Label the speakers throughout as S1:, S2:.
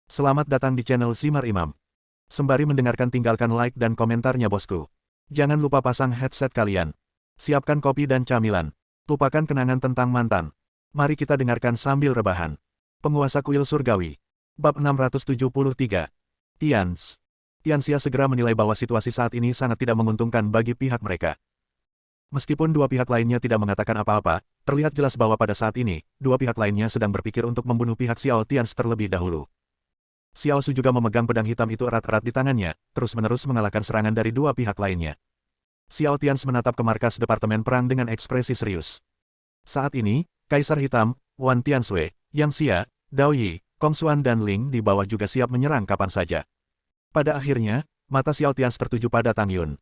S1: Selamat datang di channel Simar Imam. Sembari mendengarkan tinggalkan like dan komentarnya bosku. Jangan lupa pasang headset kalian. Siapkan kopi dan camilan. Lupakan kenangan tentang mantan. Mari kita dengarkan sambil rebahan. Penguasa kuil surgawi. Bab 673. Tians. Tianxia segera menilai bahwa situasi saat ini sangat tidak menguntungkan bagi pihak mereka. Meskipun dua pihak lainnya tidak mengatakan apa-apa, terlihat jelas bahwa pada saat ini, dua pihak lainnya sedang berpikir untuk membunuh pihak Xiao Tians terlebih dahulu. Xiao Su juga memegang pedang hitam itu erat-erat di tangannya, terus-menerus mengalahkan serangan dari dua pihak lainnya. Xiao Tians menatap ke markas Departemen Perang dengan ekspresi serius. Saat ini, Kaisar Hitam, Wan Tianxue, Yang Xia, Dao Yi, Kong Xuan dan Ling di bawah juga siap menyerang kapan saja. Pada akhirnya, mata Xiao Tians tertuju pada Tang Yun.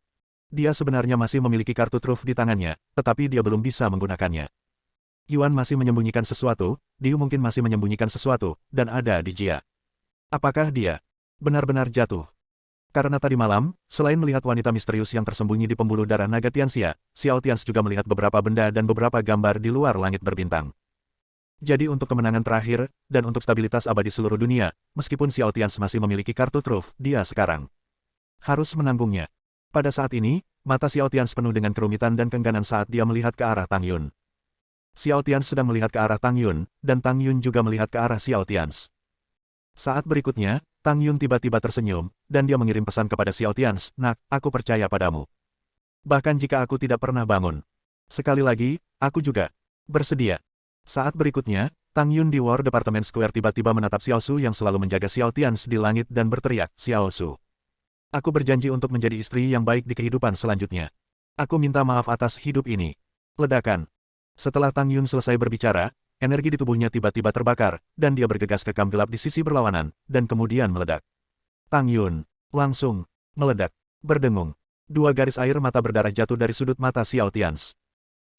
S1: Dia sebenarnya masih memiliki kartu truf di tangannya, tetapi dia belum bisa menggunakannya. Yuan masih menyembunyikan sesuatu, Diu mungkin masih menyembunyikan sesuatu, dan ada di Jia. Apakah dia benar-benar jatuh? Karena tadi malam, selain melihat wanita misterius yang tersembunyi di pembuluh darah naga Tianxia, Xiao Tians juga melihat beberapa benda dan beberapa gambar di luar langit berbintang. Jadi untuk kemenangan terakhir, dan untuk stabilitas abadi seluruh dunia, meskipun Xiao Tians masih memiliki kartu truf, dia sekarang harus menanggungnya. Pada saat ini, mata Xiao Tians penuh dengan kerumitan dan keengganan saat dia melihat ke arah Tang Yun. Xiao Tians sedang melihat ke arah Tang Yun, dan Tang Yun juga melihat ke arah Xiao Tians. Saat berikutnya, Tang Yun tiba-tiba tersenyum, dan dia mengirim pesan kepada Xiao Tians, "Nak, aku percaya padamu. Bahkan jika aku tidak pernah bangun. Sekali lagi, aku juga bersedia." Saat berikutnya, Tang Yun di War Department Square tiba-tiba menatap Xiao Su yang selalu menjaga Xiao Tians di langit dan berteriak, "Xiao Su. Aku berjanji untuk menjadi istri yang baik di kehidupan selanjutnya. Aku minta maaf atas hidup ini." Ledakan. Setelah Tang Yun selesai berbicara, energi di tubuhnya tiba-tiba terbakar, dan dia bergegas ke kam gelap di sisi berlawanan, dan kemudian meledak. Tang Yun langsung meledak, berdengung. Dua garis air mata berdarah jatuh dari sudut mata Xiao Tians.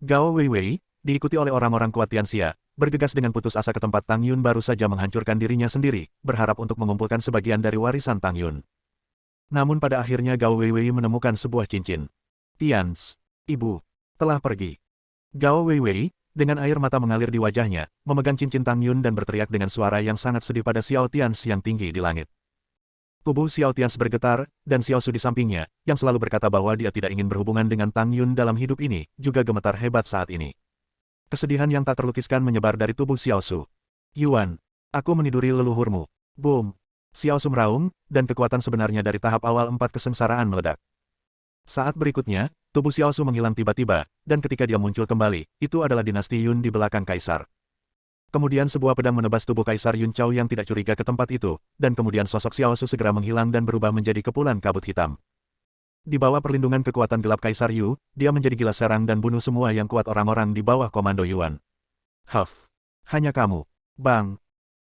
S1: Gao Weiwei, diikuti oleh orang-orang kuat Tianxia, bergegas dengan putus asa ke tempat Tang Yun baru saja menghancurkan dirinya sendiri, berharap untuk mengumpulkan sebagian dari warisan Tang Yun. Namun pada akhirnya Gao Weiwei menemukan sebuah cincin. "Tians, ibu, telah pergi." Gao Weiwei, dengan air mata mengalir di wajahnya, memegang cincin Tang Yun dan berteriak dengan suara yang sangat sedih pada Xiao Tians yang tinggi di langit. Tubuh Xiao Tians bergetar, dan Xiao Su di sampingnya, yang selalu berkata bahwa dia tidak ingin berhubungan dengan Tang Yun dalam hidup ini, juga gemetar hebat saat ini. Kesedihan yang tak terlukiskan menyebar dari tubuh Xiao Su. "Yuan, aku meniduri leluhurmu." Boom! Xiao Su meraung, dan kekuatan sebenarnya dari tahap awal 4 kesengsaraan meledak. Saat berikutnya, tubuh Xiao Su menghilang tiba-tiba, dan ketika dia muncul kembali, itu adalah dinasti Yun di belakang Kaisar. Kemudian sebuah pedang menebas tubuh Kaisar Yun Chao yang tidak curiga ke tempat itu, dan kemudian sosok Xiao Su segera menghilang dan berubah menjadi kepulan kabut hitam. Di bawah perlindungan kekuatan gelap Kaisar Yu, dia menjadi gila serang dan bunuh semua yang kuat orang-orang di bawah komando Yuan. "Huff! Hanya kamu. Bang!"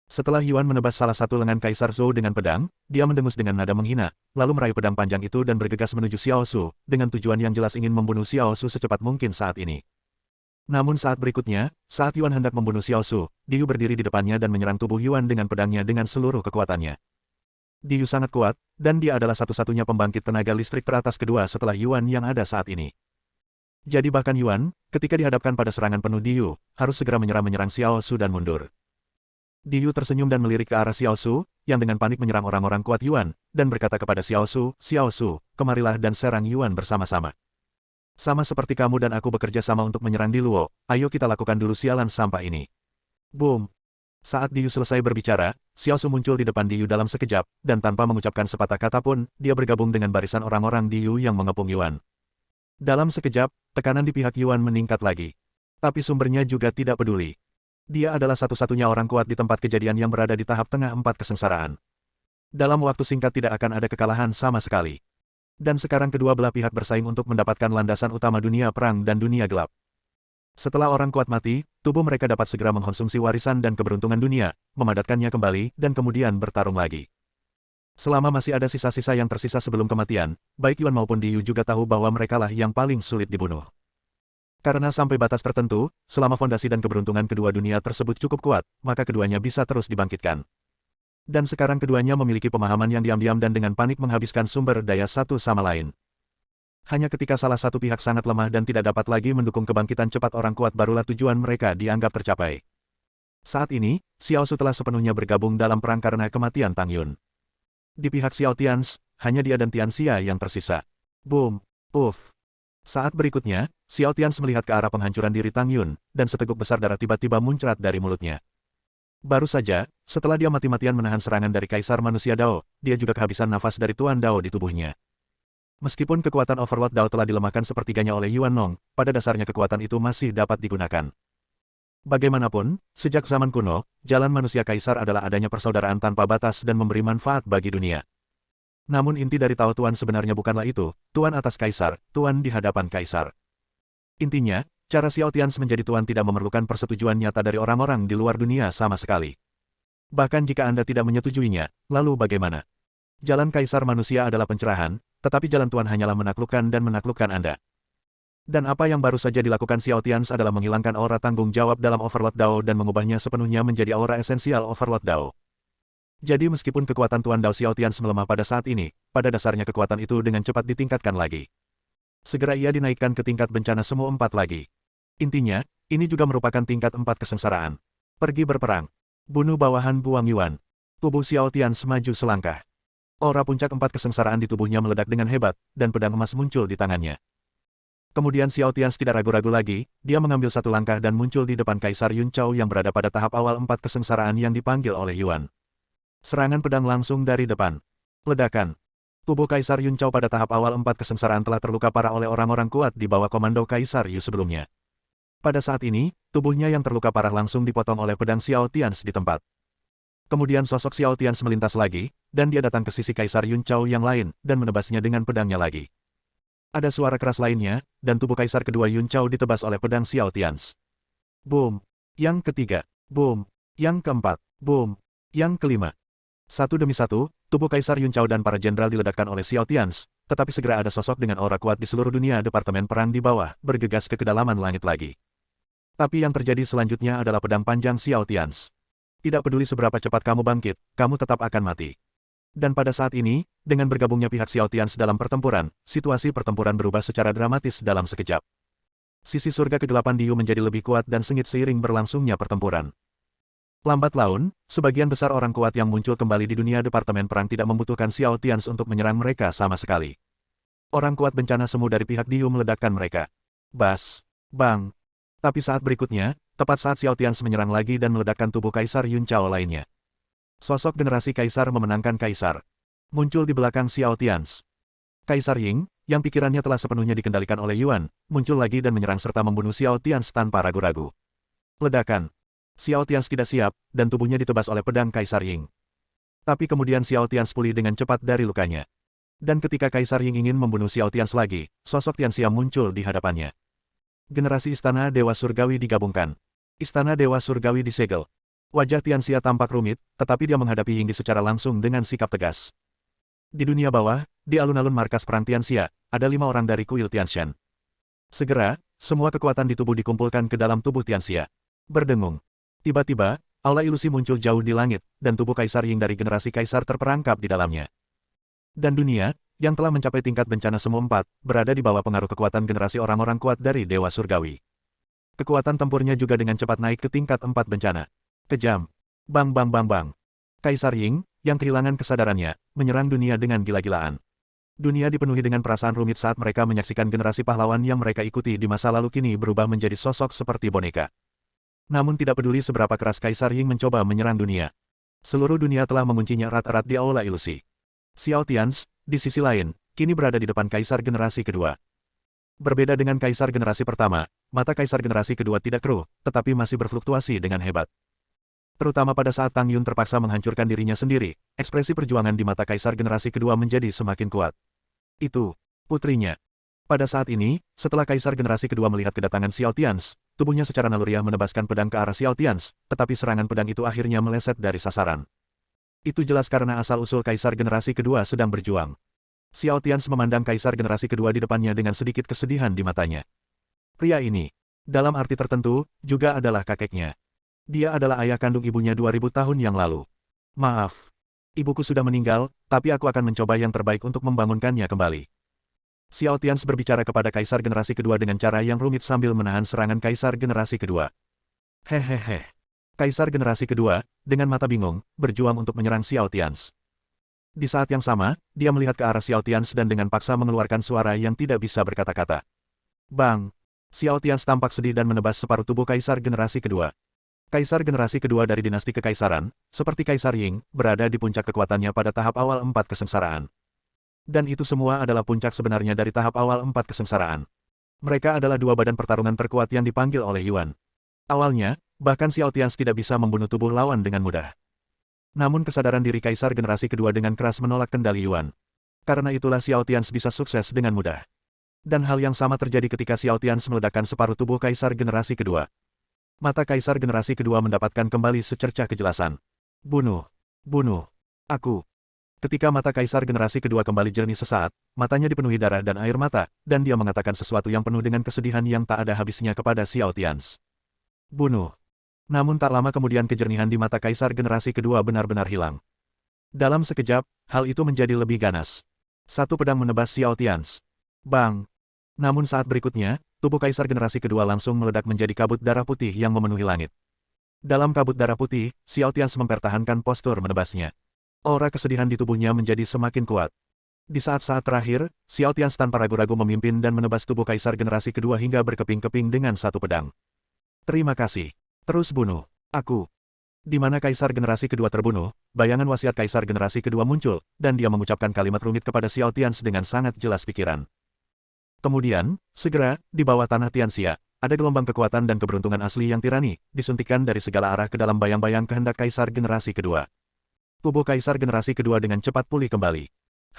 S1: Setelah Yuan menebas salah satu lengan Kaisar Zhou dengan pedang, dia mendengus dengan nada menghina, lalu meraih pedang panjang itu dan bergegas menuju Xiao Su, dengan tujuan yang jelas ingin membunuh Xiao Su secepat mungkin saat ini. Namun saat berikutnya, saat Yuan hendak membunuh Xiao Su, Diu berdiri di depannya dan menyerang tubuh Yuan dengan pedangnya dengan seluruh kekuatannya. Diu sangat kuat, dan dia adalah satu-satunya pembangkit tenaga listrik teratas kedua setelah Yuan yang ada saat ini. Jadi bahkan Yuan, ketika dihadapkan pada serangan penuh Diu, harus segera menyerang Xiao Su dan mundur. Diu tersenyum dan melirik ke arah Xiao Su, yang dengan panik menyerang orang-orang kuat Yuan, dan berkata kepada Xiao Su, "Xiao Su, kemarilah dan serang Yuan bersama-sama. Sama seperti kamu dan aku bekerja sama untuk menyerang Di Luo, ayo kita lakukan dulu sialan sampah ini." Boom! Saat Diu selesai berbicara, Xiao Su muncul di depan Diu dalam sekejap, dan tanpa mengucapkan sepatah kata pun, dia bergabung dengan barisan orang-orang Diu yang mengepung Yuan. Dalam sekejap, tekanan di pihak Yuan meningkat lagi. Tapi sumbernya juga tidak peduli. Dia adalah satu-satunya orang kuat di tempat kejadian yang berada di tahap tengah 4 kesengsaraan. Dalam waktu singkat tidak akan ada kekalahan sama sekali. Dan sekarang kedua belah pihak bersaing untuk mendapatkan landasan utama dunia perang dan dunia gelap. Setelah orang kuat mati, tubuh mereka dapat segera mengkonsumsi warisan dan keberuntungan dunia, memadatkannya kembali, dan kemudian bertarung lagi. Selama masih ada sisa-sisa yang tersisa sebelum kematian, baik Yuan maupun Diu juga tahu bahwa merekalah yang paling sulit dibunuh. Karena sampai batas tertentu, selama fondasi dan keberuntungan kedua dunia tersebut cukup kuat, maka keduanya bisa terus dibangkitkan. Dan sekarang keduanya memiliki pemahaman yang diam-diam dan dengan panik menghabiskan sumber daya satu sama lain. Hanya ketika salah satu pihak sangat lemah dan tidak dapat lagi mendukung kebangkitan cepat orang kuat barulah tujuan mereka dianggap tercapai. Saat ini, Xiao Su telah sepenuhnya bergabung dalam perang karena kematian Tang Yun. Di pihak Xiao Tians, hanya dia dan Tianxia yang tersisa. Boom! Puff! Saat berikutnya, Xiao Tians melihat ke arah penghancuran diri Tang Yun, dan seteguk besar darah tiba-tiba muncrat dari mulutnya. Baru saja, setelah dia mati-matian menahan serangan dari Kaisar Manusia Dao, dia juga kehabisan nafas dari Tuan Dao di tubuhnya. Meskipun kekuatan Overlord Dao telah dilemahkan sepertiganya oleh Yuan Nong, pada dasarnya kekuatan itu masih dapat digunakan. Bagaimanapun, sejak zaman kuno, jalan manusia kaisar adalah adanya persaudaraan tanpa batas dan memberi manfaat bagi dunia. Namun inti dari Tao Tuan sebenarnya bukanlah itu, Tuan atas kaisar, Tuan di hadapan kaisar. Intinya, cara Xiao Tians menjadi Tuan tidak memerlukan persetujuan nyata dari orang-orang di luar dunia sama sekali. Bahkan jika Anda tidak menyetujuinya, lalu bagaimana? Jalan kaisar manusia adalah pencerahan, tetapi jalan Tuan hanyalah menaklukkan dan menaklukkan Anda. Dan apa yang baru saja dilakukan Xiao Tians adalah menghilangkan aura tanggung jawab dalam Overlord Dao dan mengubahnya sepenuhnya menjadi aura esensial Overlord Dao. Jadi meskipun kekuatan Tuan Dao Xiao Tians melemah pada saat ini, pada dasarnya kekuatan itu dengan cepat ditingkatkan lagi. Segera ia dinaikkan ke tingkat bencana semu 4 lagi. Intinya, ini juga merupakan tingkat 4 kesengsaraan. Pergi berperang. Bunuh bawahan Buang Yuan. Tubuh Xiao Tians maju selangkah. Aura puncak 4 kesengsaraan di tubuhnya meledak dengan hebat, dan pedang emas muncul di tangannya. Kemudian Xiao Tians tidak ragu-ragu lagi, dia mengambil satu langkah dan muncul di depan Kaisar Yun Chao yang berada pada tahap awal 4 kesengsaraan yang dipanggil oleh Yuan. Serangan pedang langsung dari depan. Ledakan. Tubuh Kaisar Yun Chao pada tahap awal 4 kesengsaraan telah terluka parah oleh orang-orang kuat di bawah komando Kaisar Yu sebelumnya. Pada saat ini, tubuhnya yang terluka parah langsung dipotong oleh pedang Xiao Tians di tempat. Kemudian sosok Xiao Tians melintas lagi, dan dia datang ke sisi Kaisar Yun Chao yang lain, dan menebasnya dengan pedangnya lagi. Ada suara keras lainnya, dan tubuh Kaisar kedua Yun Chao ditebas oleh pedang Xiao Tians. Boom! Yang ketiga. Boom! Yang keempat. Boom! Yang kelima. Satu demi satu, tubuh Kaisar Yun Chao dan para jenderal diledakkan oleh Xiao Tians, tetapi segera ada sosok dengan aura kuat di seluruh dunia Departemen Perang di bawah, bergegas ke kedalaman langit lagi. Tapi yang terjadi selanjutnya adalah pedang panjang Xiao Tians. Tidak peduli seberapa cepat kamu bangkit, kamu tetap akan mati. Dan pada saat ini, dengan bergabungnya pihak Xiao Tians dalam pertempuran, situasi pertempuran berubah secara dramatis dalam sekejap. Sisi surga kegelapan Diu menjadi lebih kuat dan sengit seiring berlangsungnya pertempuran. Lambat laun, sebagian besar orang kuat yang muncul kembali di dunia Departemen Perang tidak membutuhkan Xiao Tians untuk menyerang mereka sama sekali. Orang kuat bencana semu dari pihak Diu meledakkan mereka. Bas! Bang! Tapi saat berikutnya, tepat saat Xiao Tians menyerang lagi dan meledakkan tubuh Kaisar Yun Chao lainnya. Sosok generasi Kaisar memenangkan Kaisar. Muncul di belakang Xiao Tians. Kaisar Ying, yang pikirannya telah sepenuhnya dikendalikan oleh Yuan, muncul lagi dan menyerang serta membunuh Xiao Tians tanpa ragu-ragu. Ledakan. Xiao Tians tidak siap, dan tubuhnya ditebas oleh pedang Kaisar Ying. Tapi kemudian Xiao Tians pulih dengan cepat dari lukanya. Dan ketika Kaisar Ying ingin membunuh Xiao Tians lagi, sosok Tianxia muncul di hadapannya. Generasi Istana Dewa Surgawi digabungkan. Istana Dewa Surgawi disegel. Wajah Tianxia tampak rumit, tetapi dia menghadapi Yingdi secara langsung dengan sikap tegas. Di dunia bawah, di alun-alun markas perang Tianxia, ada 5 orang dari kuil Tianshan. Segera, semua kekuatan di tubuh dikumpulkan ke dalam tubuh Tianxia. Berdengung. Tiba-tiba, aula ilusi muncul jauh di langit, dan tubuh Kaisar Ying dari generasi Kaisar terperangkap di dalamnya. Dan dunia, yang telah mencapai tingkat bencana semu 4, berada di bawah pengaruh kekuatan generasi orang-orang kuat dari Dewa Surgawi. Kekuatan tempurnya juga dengan cepat naik ke tingkat 4 bencana. Kejam. Bang bang bang bang. Kaisar Ying, yang kehilangan kesadarannya, menyerang dunia dengan gila-gilaan. Dunia dipenuhi dengan perasaan rumit saat mereka menyaksikan generasi pahlawan yang mereka ikuti di masa lalu kini berubah menjadi sosok seperti boneka. Namun tidak peduli seberapa keras Kaisar Ying mencoba menyerang dunia. Seluruh dunia telah menguncinya erat-erat di aula ilusi. Xiao Tians, di sisi lain, kini berada di depan Kaisar generasi kedua. Berbeda dengan Kaisar generasi pertama, mata Kaisar generasi kedua tidak keruh, tetapi masih berfluktuasi dengan hebat. Terutama pada saat Tang Yun terpaksa menghancurkan dirinya sendiri, ekspresi perjuangan di mata Kaisar generasi kedua menjadi semakin kuat. Itu, putrinya. Pada saat ini, setelah Kaisar generasi kedua melihat kedatangan Xiao Tians, tubuhnya secara naluriah menebaskan pedang ke arah Xiao Tians, tetapi serangan pedang itu akhirnya meleset dari sasaran. Itu jelas karena asal-usul Kaisar generasi kedua sedang berjuang. Xiao Tians memandang Kaisar generasi kedua di depannya dengan sedikit kesedihan di matanya. Pria ini, dalam arti tertentu, juga adalah kakeknya. Dia adalah ayah kandung ibunya 2000 tahun yang lalu. Maaf. Ibuku sudah meninggal, tapi aku akan mencoba yang terbaik untuk membangunkannya kembali. Xiao Tians berbicara kepada Kaisar generasi kedua dengan cara yang rumit sambil menahan serangan Kaisar generasi kedua. Hehehe. Kaisar generasi kedua, dengan mata bingung, berjuang untuk menyerang Xiao Tians. Di saat yang sama, dia melihat ke arah Xiao Tians dan dengan paksa mengeluarkan suara yang tidak bisa berkata-kata. Bang! Xiao Tians tampak sedih dan menebas separuh tubuh Kaisar generasi kedua. Kaisar generasi kedua dari dinasti kekaisaran, seperti Kaisar Ying, berada di puncak kekuatannya pada tahap awal 4 kesengsaraan. Dan itu semua adalah puncak sebenarnya dari tahap awal 4 kesengsaraan. Mereka adalah dua badan pertarungan terkuat yang dipanggil oleh Yuan. Awalnya, bahkan Xiao Tians tidak bisa membunuh tubuh lawan dengan mudah. Namun kesadaran diri Kaisar generasi kedua dengan keras menolak kendali Yuan. Karena itulah Xiao Tians bisa sukses dengan mudah. Dan hal yang sama terjadi ketika Xiao Tians meledakkan separuh tubuh Kaisar generasi kedua. Mata Kaisar generasi kedua mendapatkan kembali secercah kejelasan. Bunuh! Bunuh! Aku! Ketika mata Kaisar generasi kedua kembali jernih sesaat, matanya dipenuhi darah dan air mata, dan dia mengatakan sesuatu yang penuh dengan kesedihan yang tak ada habisnya kepada Xiao Tians. Bunuh! Namun tak lama kemudian kejernihan di mata Kaisar generasi kedua benar-benar hilang. Dalam sekejap, hal itu menjadi lebih ganas. Satu pedang menebas Xiao Tians. Bang! Namun saat berikutnya, tubuh Kaisar generasi kedua langsung meledak menjadi kabut darah putih yang memenuhi langit. Dalam kabut darah putih, Xiao Tians mempertahankan postur menebasnya. Aura kesedihan di tubuhnya menjadi semakin kuat. Di saat-saat terakhir, Xiao Tians tanpa ragu-ragu memimpin dan menebas tubuh Kaisar generasi kedua hingga berkeping-keping dengan satu pedang. Terima kasih. Terus bunuh aku. Di mana Kaisar generasi kedua terbunuh, bayangan wasiat Kaisar generasi kedua muncul, dan dia mengucapkan kalimat rumit kepada Xiao Tians dengan sangat jelas pikiran. Kemudian, segera, di bawah tanah Tianxia, ada gelombang kekuatan dan keberuntungan asli yang tirani, disuntikkan dari segala arah ke dalam bayang-bayang kehendak Kaisar generasi kedua. Tubuh Kaisar generasi kedua dengan cepat pulih kembali.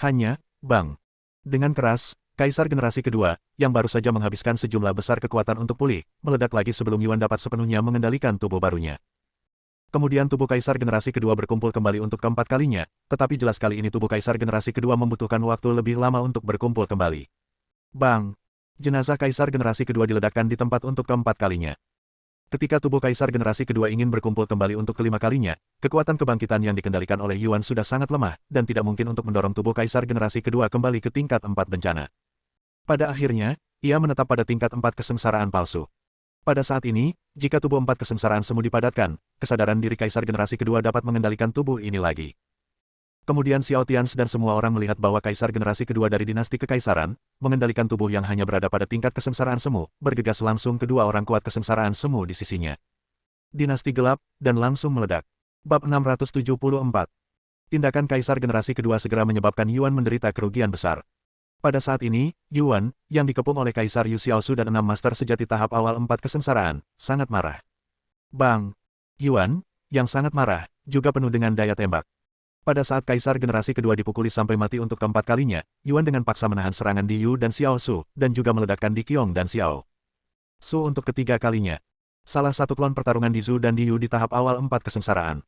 S1: Hanya, bang. Dengan keras, Kaisar generasi kedua, yang baru saja menghabiskan sejumlah besar kekuatan untuk pulih, meledak lagi sebelum Yuan dapat sepenuhnya mengendalikan tubuh barunya. Kemudian tubuh Kaisar generasi kedua berkumpul kembali untuk keempat kalinya, tetapi jelas kali ini tubuh Kaisar generasi kedua membutuhkan waktu lebih lama untuk berkumpul kembali. Bang! Jenazah Kaisar generasi kedua diledakkan di tempat untuk keempat kalinya. Ketika tubuh Kaisar generasi kedua ingin berkumpul kembali untuk kelima kalinya, kekuatan kebangkitan yang dikendalikan oleh Yuan sudah sangat lemah, dan tidak mungkin untuk mendorong tubuh Kaisar generasi kedua kembali ke tingkat 4 bencana. Pada akhirnya, ia menetap pada tingkat 4 kesengsaraan palsu. Pada saat ini, jika tubuh 4 kesengsaraan semu dipadatkan, kesadaran diri Kaisar generasi kedua dapat mengendalikan tubuh ini lagi. Kemudian Xiao Tians dan semua orang melihat bahwa Kaisar generasi kedua dari dinasti kekaisaran, mengendalikan tubuh yang hanya berada pada tingkat kesengsaraan semu, bergegas langsung kedua orang kuat kesengsaraan semu di sisinya. Dinasti gelap, dan langsung meledak. Bab 674. Tindakan Kaisar generasi kedua segera menyebabkan Yuan menderita kerugian besar. Pada saat ini, Yuan, yang dikepung oleh Kaisar Yu Xiaosu dan 6 master sejati tahap awal 4 kesengsaraan, sangat marah. Bang! Yuan, yang sangat marah, juga penuh dengan daya tembak. Pada saat Kaisar generasi kedua dipukuli sampai mati untuk keempat kalinya, Yuan dengan paksa menahan serangan Di Yu dan Xiao Su, dan juga meledakkan Di Qiong dan Xiao Su untuk ketiga kalinya. Salah satu klon pertarungan Di Zhu dan Di Yu di tahap awal 4 kesengsaraan.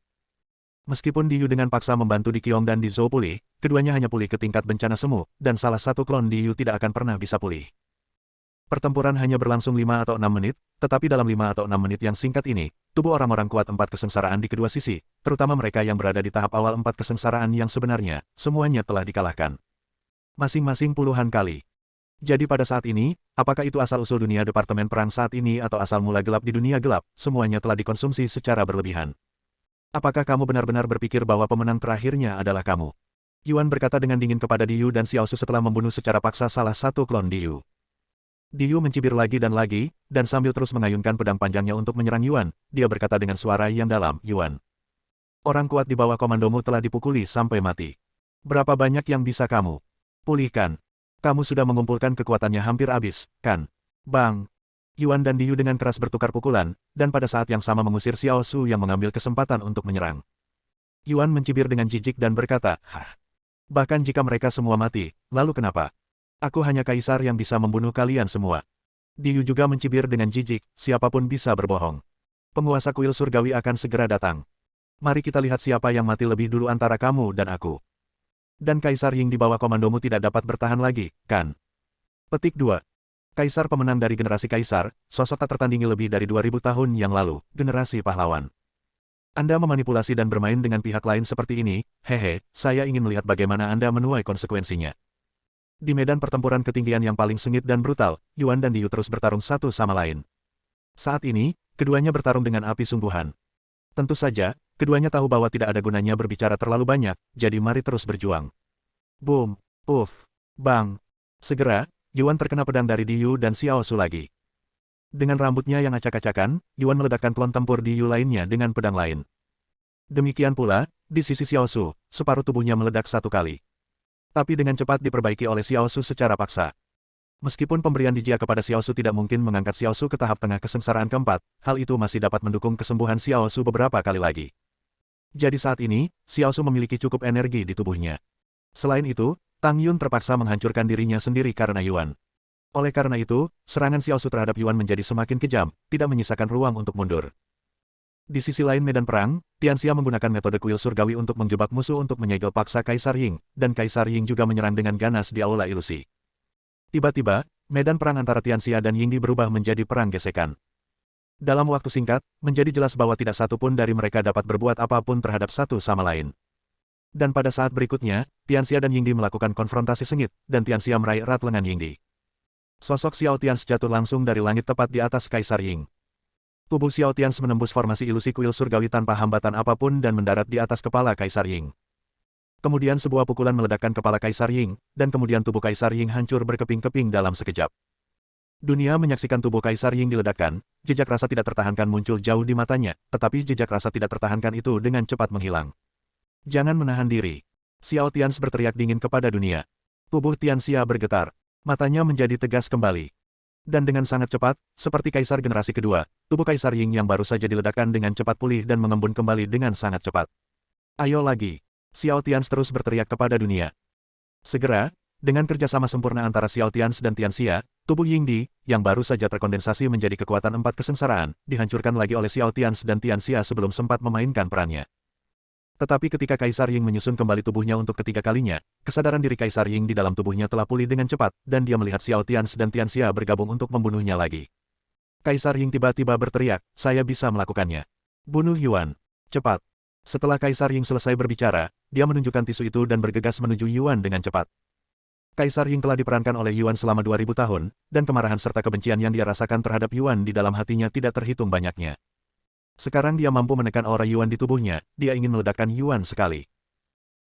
S1: Meskipun Di Yu dengan paksa membantu Di Qiong dan Di Zhou pulih, keduanya hanya pulih ke tingkat bencana semu, dan salah satu klon Di Yu tidak akan pernah bisa pulih. Pertempuran hanya berlangsung 5 atau 6 menit, tetapi dalam 5 atau 6 menit yang singkat ini, tubuh orang-orang kuat 4 kesengsaraan di kedua sisi, terutama mereka yang berada di tahap awal 4 kesengsaraan yang sebenarnya, semuanya telah dikalahkan. Masing-masing puluhan kali. Jadi pada saat ini, apakah itu asal-usul dunia Departemen Perang saat ini atau asal mula gelap di dunia gelap, semuanya telah dikonsumsi secara berlebihan. Apakah kamu benar-benar berpikir bahwa pemenang terakhirnya adalah kamu? Yuan berkata dengan dingin kepada Di Yu dan Xiao Su setelah membunuh secara paksa salah satu klon Di Yu. Di Yu mencibir lagi, dan sambil terus mengayunkan pedang panjangnya untuk menyerang Yuan, dia berkata dengan suara yang dalam, Yuan. Orang kuat di bawah komandomu telah dipukuli sampai mati. Berapa banyak yang bisa kamu pulihkan? Kamu sudah mengumpulkan kekuatannya hampir habis, kan? Bang! Yuan dan Di Yu dengan keras bertukar pukulan, dan pada saat yang sama mengusir Xiao Su yang mengambil kesempatan untuk menyerang. Yuan mencibir dengan jijik dan berkata, Hah! Bahkan jika mereka semua mati, lalu kenapa? Aku hanya kaisar yang bisa membunuh kalian semua. Di Yu juga mencibir dengan jijik, siapapun bisa berbohong. Penguasa kuil surgawi akan segera datang. Mari kita lihat siapa yang mati lebih dulu antara kamu dan aku. Dan Kaisar Ying di bawah komandomu tidak dapat bertahan lagi, kan? Petik 2. Kaisar pemenang dari generasi kaisar, sosok tak tertandingi lebih dari 2000 tahun yang lalu, generasi pahlawan. Anda memanipulasi dan bermain dengan pihak lain seperti ini, hehe, saya ingin melihat bagaimana Anda menuai konsekuensinya. Di medan pertempuran ketinggian yang paling sengit dan brutal, Yuan dan Di Yu terus bertarung satu sama lain. Saat ini, keduanya bertarung dengan api sungguhan. Tentu saja, keduanya tahu bahwa tidak ada gunanya berbicara terlalu banyak, jadi mari terus berjuang. Boom, puff, bang. Segera, Yuan terkena pedang dari Diyu dan Xiao Su lagi. Dengan rambutnya yang acak-acakan, Yuan meledakkan klon tempur Diyu lainnya dengan pedang lain. Demikian pula, di sisi Xiao Su, separuh tubuhnya meledak satu kali. Tapi dengan cepat diperbaiki oleh Xiao Su secara paksa. Meskipun pemberian dijia kepada Xiao Su tidak mungkin mengangkat Xiao Su ke tahap tengah kesengsaraan keempat, hal itu masih dapat mendukung kesembuhan Xiao Su beberapa kali lagi. Jadi saat ini, Xiao Su memiliki cukup energi di tubuhnya. Selain itu, Tang Yun terpaksa menghancurkan dirinya sendiri karena Yuan. Oleh karena itu, serangan Xiao Su terhadap Yuan menjadi semakin kejam, tidak menyisakan ruang untuk mundur. Di sisi lain medan perang, Tianxia menggunakan metode kuil surgawi untuk menjebak musuh untuk menyegel paksa Kaisar Ying, dan Kaisar Ying juga menyerang dengan ganas di aula ilusi. Tiba-tiba, medan perang antara Tianxia dan Yingdi berubah menjadi perang gesekan. Dalam waktu singkat, menjadi jelas bahwa tidak satu pun dari mereka dapat berbuat apapun terhadap satu sama lain. Dan pada saat berikutnya, Tianxia dan Yingdi melakukan konfrontasi sengit, dan Tianxia meraih erat lengan Yingdi. Sosok Xiao Tians jatuh langsung dari langit tepat di atas Kaisar Ying. Tubuh Xiao Tians menembus formasi ilusi kuil surgawi tanpa hambatan apapun dan mendarat di atas kepala Kaisar Ying. Kemudian sebuah pukulan meledakkan kepala Kaisar Ying, dan kemudian tubuh Kaisar Ying hancur berkeping-keping dalam sekejap. Dunia menyaksikan tubuh Kaisar Ying diledakkan, jejak rasa tidak tertahankan muncul jauh di matanya, tetapi jejak rasa tidak tertahankan itu dengan cepat menghilang. Jangan menahan diri. Xiao Tians berteriak dingin kepada dunia. Tubuh Tianxia bergetar. Matanya menjadi tegas kembali. Dan dengan sangat cepat, seperti Kaisar generasi kedua, tubuh Kaisar Ying yang baru saja diledakkan dengan cepat pulih dan mengembun kembali dengan sangat cepat. Ayo lagi. Xiao Tians terus berteriak kepada dunia. Segera, dengan kerjasama sempurna antara Xiao Tians dan Tianxia, tubuh Yingdi, yang baru saja terkondensasi menjadi kekuatan empat kesengsaraan, dihancurkan lagi oleh Xiao Tians dan Tianxia sebelum sempat memainkan perannya. Tetapi ketika Kaisar Ying menyusun kembali tubuhnya untuk ketiga kalinya, kesadaran diri Kaisar Ying di dalam tubuhnya telah pulih dengan cepat, dan dia melihat Xiao Tians dan Tianxia bergabung untuk membunuhnya lagi. Kaisar Ying tiba-tiba berteriak, saya bisa melakukannya. Bunuh Yuan. Cepat. Setelah Kaisar Ying selesai berbicara, dia menunjukkan tisu itu dan bergegas menuju Yuan dengan cepat. Kaisar Ying telah diperankan oleh Yuan selama 2000 tahun, dan kemarahan serta kebencian yang dia rasakan terhadap Yuan di dalam hatinya tidak terhitung banyaknya. Sekarang dia mampu menekan aura Yuan di tubuhnya, dia ingin meledakkan Yuan sekali.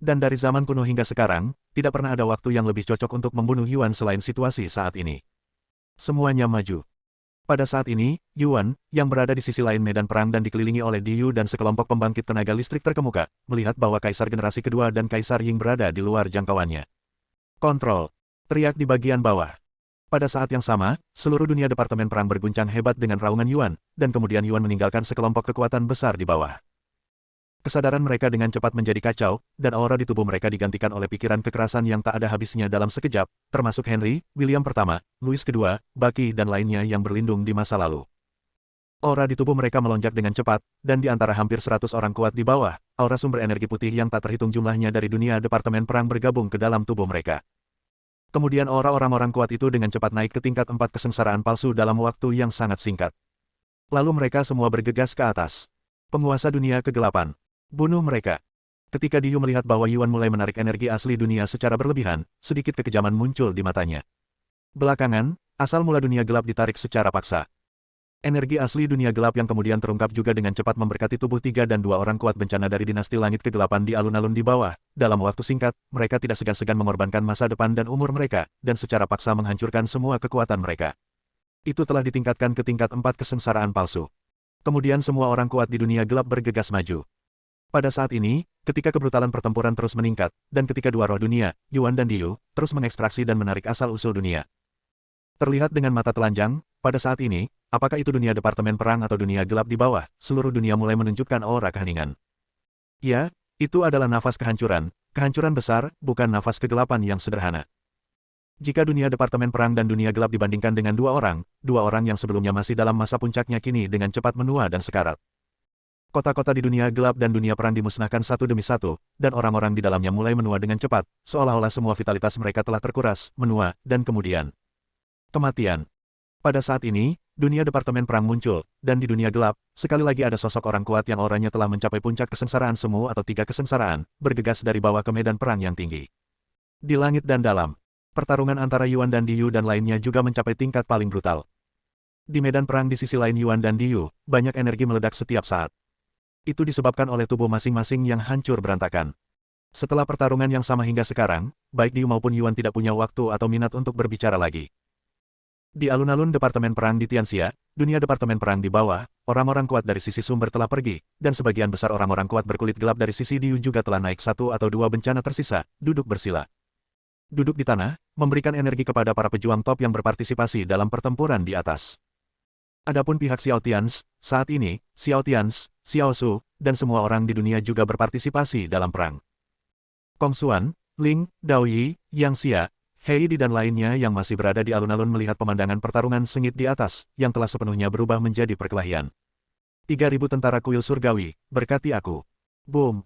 S1: Dan dari zaman kuno hingga sekarang, tidak pernah ada waktu yang lebih cocok untuk membunuh Yuan selain situasi saat ini. Semuanya maju. Pada saat ini, Yuan, yang berada di sisi lain medan perang dan dikelilingi oleh Diyu dan sekelompok pembangkit tenaga listrik terkemuka, melihat bahwa Kaisar generasi kedua dan Kaisar Ying berada di luar jangkauannya. Kontrol. Teriak di bagian bawah. Pada saat yang sama, seluruh dunia Departemen Perang berguncang hebat dengan raungan Yuan, dan kemudian Yuan meninggalkan sekelompok kekuatan besar di bawah. Kesadaran mereka dengan cepat menjadi kacau, dan aura di tubuh mereka digantikan oleh pikiran kekerasan yang tak ada habisnya dalam sekejap, termasuk Henry, William pertama, Louis kedua, Bucky dan lainnya yang berlindung di masa lalu. Aura di tubuh mereka melonjak dengan cepat, dan di antara hampir 100 orang kuat di bawah, aura sumber energi putih yang tak terhitung jumlahnya dari dunia Departemen Perang bergabung ke dalam tubuh mereka. Kemudian aura orang-orang kuat itu dengan cepat naik ke tingkat 4 kesengsaraan palsu dalam waktu yang sangat singkat. Lalu mereka semua bergegas ke atas. Penguasa dunia kegelapan. Bunuh mereka. Ketika Diyu melihat bahwa Yuan mulai menarik energi asli dunia secara berlebihan, sedikit kekejaman muncul di matanya. Belakangan, asal mula dunia gelap ditarik secara paksa. Energi asli dunia gelap yang kemudian terungkap juga dengan cepat memberkati tubuh 3 dan 2 orang kuat bencana dari dinasti langit kegelapan di alun-alun di bawah. Dalam waktu singkat, mereka tidak segan-segan mengorbankan masa depan dan umur mereka, dan secara paksa menghancurkan semua kekuatan mereka. Itu telah ditingkatkan ke tingkat 4 kesengsaraan palsu. Kemudian semua orang kuat di dunia gelap bergegas maju. Pada saat ini, ketika kebrutalan pertempuran terus meningkat, dan ketika dua roh dunia, Yuan dan Diyu, terus mengekstraksi dan menarik asal-usul dunia. Terlihat dengan mata telanjang, pada saat ini, apakah itu dunia Departemen Perang atau dunia gelap di bawah, seluruh dunia mulai menunjukkan aura keheningan. Ya, itu adalah nafas kehancuran besar, bukan nafas kegelapan yang sederhana. Jika dunia Departemen Perang dan dunia gelap dibandingkan dengan dua orang yang sebelumnya masih dalam masa puncaknya kini dengan cepat menua dan sekarat. Kota-kota di dunia gelap dan dunia perang dimusnahkan satu demi satu, dan orang-orang di dalamnya mulai menua dengan cepat, seolah-olah semua vitalitas mereka telah terkuras, menua, dan kemudian kematian. Pada saat ini, dunia Departemen Perang muncul, dan di dunia gelap, sekali lagi ada sosok orang kuat yang auranya telah mencapai puncak kesengsaraan semu atau 3 kesengsaraan, bergegas dari bawah ke medan perang yang tinggi. Di langit dan dalam, pertarungan antara Yuan dan Diyu dan lainnya juga mencapai tingkat paling brutal. Di medan perang di sisi lain Yuan dan Diyu, banyak energi meledak setiap saat. Itu disebabkan oleh tubuh masing-masing yang hancur berantakan. Setelah pertarungan yang sama hingga sekarang, baik Diu maupun Yuan tidak punya waktu atau minat untuk berbicara lagi. Di alun-alun Departemen Perang di Tianxia, dunia Departemen Perang di bawah, orang-orang kuat dari sisi sumber telah pergi, dan sebagian besar orang-orang kuat berkulit gelap dari sisi Diu juga telah naik satu atau dua bencana tersisa, duduk bersila. Duduk di tanah, memberikan energi kepada para pejuang top yang berpartisipasi dalam pertempuran di atas. Adapun pihak Xiao Tians, saat ini, Xiao Tians, Xiao Su, dan semua orang di dunia juga berpartisipasi dalam perang. Kong Xuan, Ling, Dao Yi, Yang Xia, Heidi dan lainnya yang masih berada di alun-alun melihat pemandangan pertarungan sengit di atas, yang telah sepenuhnya berubah menjadi perkelahian. 3.000 tentara kuil surgawi, berkati aku. Boom!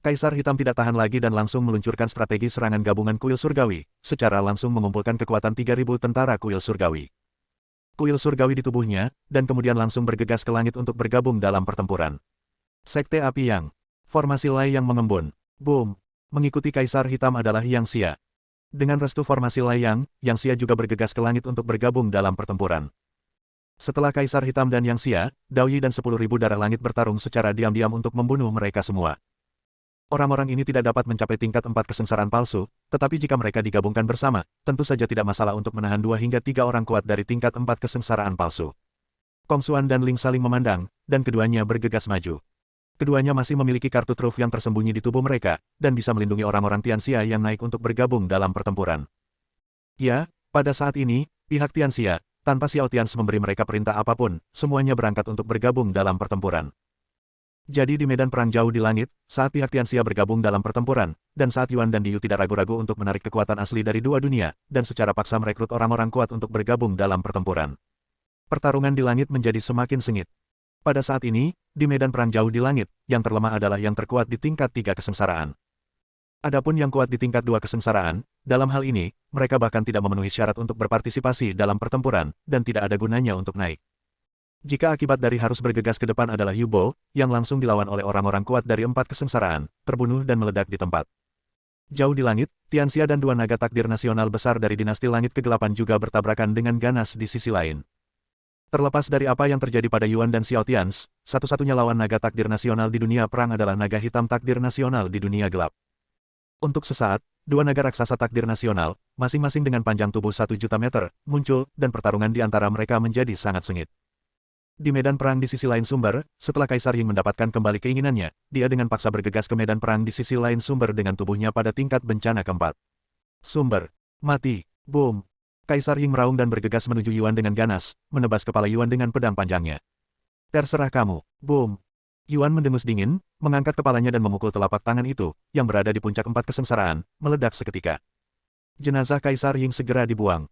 S1: Kaisar Hitam tidak tahan lagi dan langsung meluncurkan strategi serangan gabungan kuil surgawi, secara langsung mengumpulkan kekuatan 3.000 tentara kuil surgawi. Kuil surgawi di tubuhnya, dan kemudian langsung bergegas ke langit untuk bergabung dalam pertempuran. Sekte Api Yang. Formasi Lai yang mengembun. Boom! Mengikuti Kaisar Hitam adalah Yang Xia. Dengan restu formasi Lai Yang Xia juga bergegas ke langit untuk bergabung dalam pertempuran. Setelah Kaisar Hitam dan Yang Xia, Dao Yi dan 10.000 darah langit bertarung secara diam-diam untuk membunuh mereka semua. Orang-orang ini tidak dapat mencapai tingkat 4 kesengsaraan palsu, tetapi jika mereka digabungkan bersama, tentu saja tidak masalah untuk menahan 2 hingga 3 orang kuat dari tingkat 4 kesengsaraan palsu. Kong Xuan dan Ling saling memandang, dan keduanya bergegas maju. Keduanya masih memiliki kartu truf yang tersembunyi di tubuh mereka, dan bisa melindungi orang-orang Tianxia yang naik untuk bergabung dalam pertempuran. Ya, pada saat ini, pihak Tianxia, tanpa Xiao Tians memberi mereka perintah apapun, semuanya berangkat untuk bergabung dalam pertempuran. Jadi di medan perang jauh di langit, saat pihak Tianxia bergabung dalam pertempuran, dan saat Yuan dan Diu tidak ragu-ragu untuk menarik kekuatan asli dari dua dunia, dan secara paksa merekrut orang-orang kuat untuk bergabung dalam pertempuran. Pertarungan di langit menjadi semakin sengit. Pada saat ini, di medan perang jauh di langit, yang terlemah adalah yang terkuat di tingkat 3 kesengsaraan. Adapun yang kuat di tingkat 2 kesengsaraan, dalam hal ini, mereka bahkan tidak memenuhi syarat untuk berpartisipasi dalam pertempuran, dan tidak ada gunanya untuk naik. Jika akibat dari harus bergegas ke depan adalah Yu Bo, yang langsung dilawan oleh orang-orang kuat dari 4 kesengsaraan, terbunuh dan meledak di tempat. Jauh di langit, Tianxia dan 2 naga takdir nasional besar dari dinasti langit kegelapan juga bertabrakan dengan ganas di sisi lain. Terlepas dari apa yang terjadi pada Yuan dan Xiao Tians, satu-satunya lawan naga takdir nasional di dunia perang adalah naga hitam takdir nasional di dunia gelap. Untuk sesaat, 2 naga raksasa takdir nasional, masing-masing dengan panjang tubuh 1 juta meter, muncul, dan pertarungan di antara mereka menjadi sangat sengit. Di medan perang di sisi lain sumber, setelah Kaisar Ying mendapatkan kembali keinginannya, dia dengan paksa bergegas ke medan perang di sisi lain sumber dengan tubuhnya pada tingkat bencana keempat. Sumber. Mati. Boom. Kaisar Ying meraung dan bergegas menuju Yuan dengan ganas, menebas kepala Yuan dengan pedang panjangnya. Terserah kamu. Boom. Yuan mendengus dingin, mengangkat kepalanya dan memukul telapak tangan itu, yang berada di puncak 4 kesengsaraan, meledak seketika. Jenazah Kaisar Ying segera dibuang.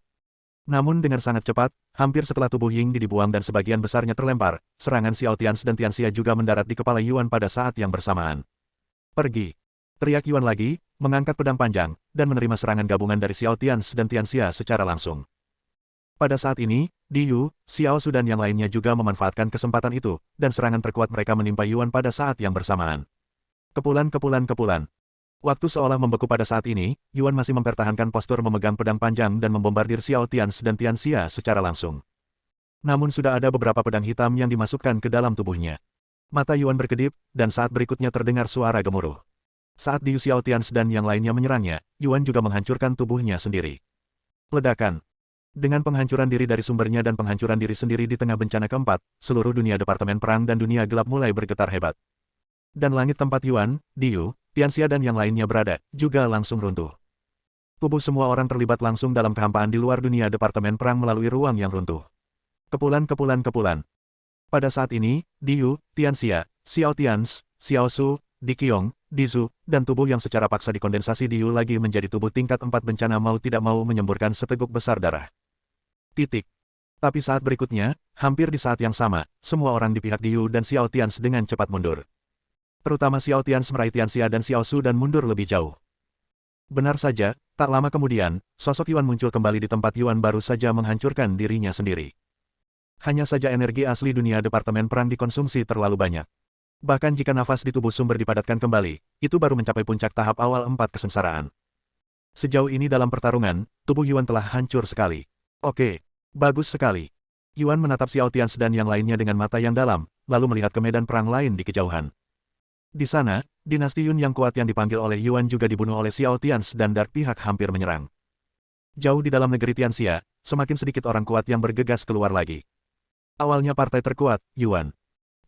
S1: Namun dengan sangat cepat, hampir setelah tubuh Ying dibuang dan sebagian besarnya terlempar, serangan Xiao Tians dan Tianxia juga mendarat di kepala Yuan pada saat yang bersamaan. Pergi. Teriak Yuan lagi, mengangkat pedang panjang, dan menerima serangan gabungan dari Xiao Tians dan Tianxia secara langsung. Pada saat ini, Diu, Xiao Su dan yang lainnya juga memanfaatkan kesempatan itu, dan serangan terkuat mereka menimpa Yuan pada saat yang bersamaan. Kepulan. Waktu seolah membeku pada saat ini, Yuan masih mempertahankan postur memegang pedang panjang dan membombardir Xiao Tians dan Tianxia secara langsung. Namun sudah ada beberapa pedang hitam yang dimasukkan ke dalam tubuhnya. Mata Yuan berkedip, dan saat berikutnya terdengar suara gemuruh. Saat Diu, Xiao Tians dan yang lainnya menyerangnya, Yuan juga menghancurkan tubuhnya sendiri. Ledakan. Dengan penghancuran diri dari sumbernya dan penghancuran diri sendiri di tengah bencana keempat, seluruh dunia Departemen Perang dan dunia gelap mulai bergetar hebat. Dan langit tempat Yuan, Diu, Tianxia dan yang lainnya berada, juga langsung runtuh. Tubuh semua orang terlibat langsung dalam kehampaan di luar dunia Departemen Perang melalui ruang yang runtuh. Kepulan. Pada saat ini, Diu, Tianxia, Xiao Tians, Xiao Su, Di Qiong, Dizu, dan tubuh yang secara paksa dikondensasi Diu lagi menjadi tubuh tingkat 4 bencana mau tidak mau menyemburkan seteguk besar darah. Tapi saat berikutnya, hampir di saat yang sama, semua orang di pihak Diu dan Xiao Tians dengan cepat mundur. Terutama Xiao Tians meraih Tianxia dan Xiao Su dan mundur lebih jauh. Benar saja, tak lama kemudian, sosok Yuan muncul kembali di tempat Yuan baru saja menghancurkan dirinya sendiri. Hanya saja energi asli dunia Departemen Perang dikonsumsi terlalu banyak. Bahkan jika nafas di tubuh sumber dipadatkan kembali, itu baru mencapai puncak tahap awal 4 kesengsaraan. Sejauh ini dalam pertarungan, tubuh Yuan telah hancur sekali. Oke, bagus sekali. Yuan menatap Xiao Tians dan yang lainnya dengan mata yang dalam, lalu melihat ke medan perang lain di kejauhan. Di sana, dinasti Yun yang kuat yang dipanggil oleh Yuan juga dibunuh oleh Xiao Tians dan Dark pihak hampir menyerang. Jauh di dalam negeri Tianxia, semakin sedikit orang kuat yang bergegas keluar lagi. Awalnya partai terkuat, Yuan.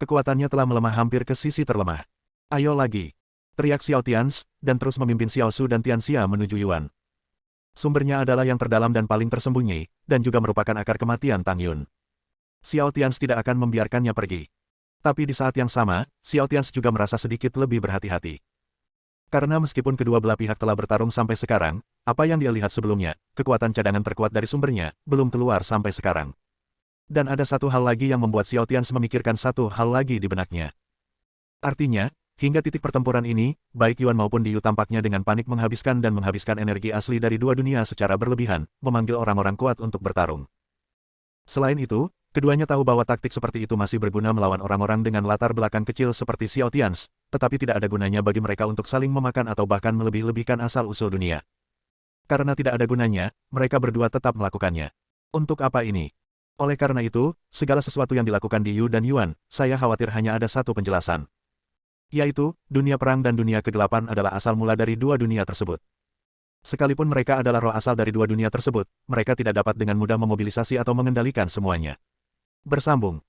S1: Kekuatannya telah melemah hampir ke sisi terlemah. Ayo lagi! Teriak Xiao Tians, dan terus memimpin Xiao Su dan Tianxia menuju Yuan. Sumbernya adalah yang terdalam dan paling tersembunyi, dan juga merupakan akar kematian Tang Yun. Xiao Tians tidak akan membiarkannya pergi. Tapi di saat yang sama, Xiao Tians juga merasa sedikit lebih berhati-hati. Karena meskipun kedua belah pihak telah bertarung sampai sekarang, apa yang dia lihat sebelumnya, kekuatan cadangan terkuat dari sumbernya, belum keluar sampai sekarang. Dan ada satu hal lagi yang membuat Xiao Tians memikirkan satu hal lagi di benaknya. Artinya, hingga titik pertempuran ini, baik Yuan maupun Diyu tampaknya dengan panik menghabiskan energi asli dari dua dunia secara berlebihan, memanggil orang-orang kuat untuk bertarung. Selain itu, keduanya tahu bahwa taktik seperti itu masih berguna melawan orang-orang dengan latar belakang kecil seperti Xiao Tians, tetapi tidak ada gunanya bagi mereka untuk saling memakan atau bahkan melebih-lebihkan asal-usul dunia. Karena tidak ada gunanya, mereka berdua tetap melakukannya. Untuk apa ini? Oleh karena itu, segala sesuatu yang dilakukan di Yu dan Yuan, saya khawatir hanya ada satu penjelasan. Yaitu, dunia perang dan dunia kegelapan adalah asal mula dari dua dunia tersebut. Sekalipun mereka adalah roh asal dari dua dunia tersebut, mereka tidak dapat dengan mudah memobilisasi atau mengendalikan semuanya. Bersambung.